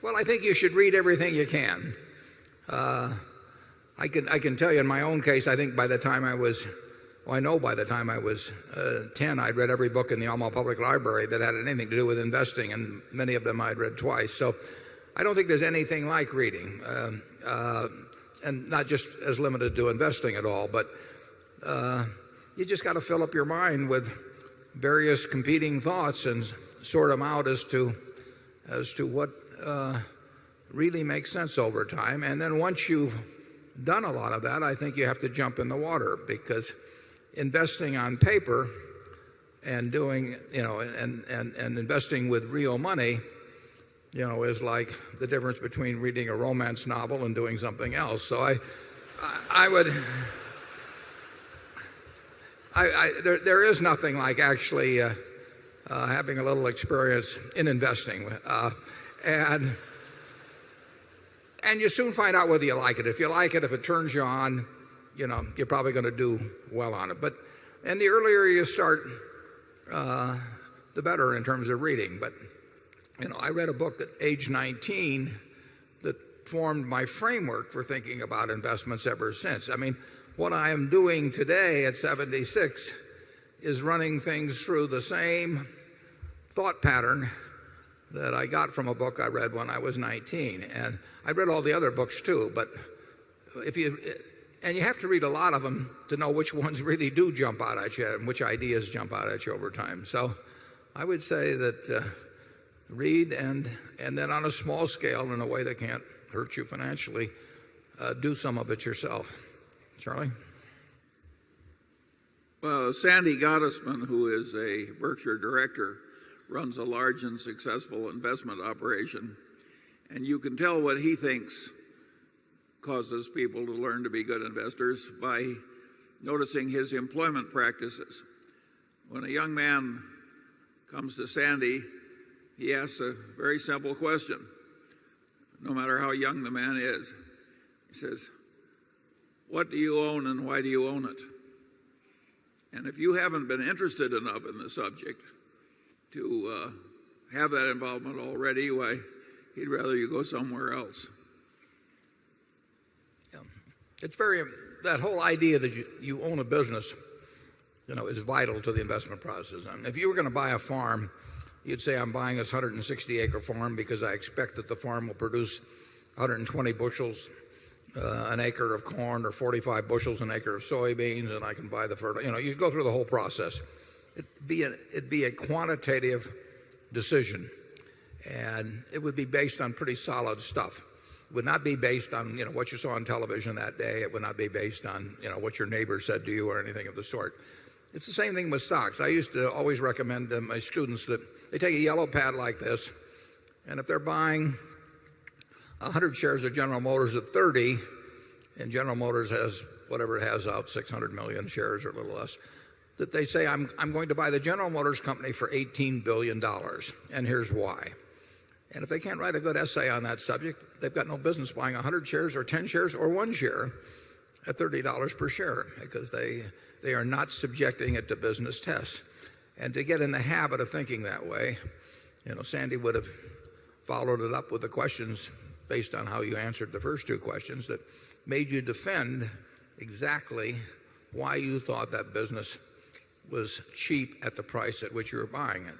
Well, I think you should read everything you can. I can tell you in my own case, I think by the time I was, well, I know by the time I was 10, I'd read every book in the Omaha Public Library that had anything to do with investing, and many of them I'd read twice. So I don't think there's anything like reading, and not just as limited to investing at all, but you just got to fill up your mind with various competing thoughts and sort them out as to what really makes sense over time. And then once you've done a lot of that, I think you have to jump in the water, because investing on paper and doing, and investing with real money, is like the difference between reading a romance novel and doing something else. So there is nothing like actually having a little experience in investing, and you soon find out whether you like it. If you like it, if it turns you on, you're probably going to do well on it. And the earlier you start, the better in terms of reading. But I read a book at age 19 that formed my framework for thinking about investments ever since. I mean, what I am doing today at 76 is running things through the same thought pattern that I got from a book I read when I was 19. And I read all the other books too, but you have to read a lot of them to know which ones really do jump out at you and which ideas jump out at you over time. So I would say that read, and then on a small scale, in a way that can't hurt you financially, do some of it yourself. Charlie? Well, Sandy Gottesman, who is a Berkshire director, runs a large and successful investment operation. And you can tell what he thinks causes people to learn to be good investors by noticing his employment practices. When a young man comes to Sandy, he asks a very simple question, no matter how young the man is. He says, "What do you own and why do you own it?" And if you haven't been interested enough in the subject to have that involvement already, why, he'd rather you go somewhere else. Yeah. It's that whole idea that you own a business, is vital to the investment process. I mean, if you were going to buy a farm, you'd say, I'm buying this 160-acre farm because I expect that the farm will produce 120 bushels an acre of corn, or 45 bushels an acre of soybeans, and I can buy the fertilizer. You go through the whole process. It'd be a quantitative decision, and it would be based on pretty solid stuff. It would not be based on what you saw on television that day. It would not be based on what your neighbor said to you or anything of the sort. It's the same thing with stocks. I used to always recommend to my students that they take a yellow pad like this, and if they're buying 100 shares of General Motors at 30, and General Motors has whatever it has out, 600 million shares or a little less, that they say, I'm going to buy the General Motors company for $18 billion, and here's why. And if they can't write a good essay on that subject, they've got no business buying 100 shares or 10 shares or 1 share at $30 per share, because they are not subjecting it to business tests. And to get in the habit of thinking that way, Sandy would have followed it up with the questions based on how you answered the first two questions that made you defend exactly why you thought that business was cheap at the price at which you were buying it.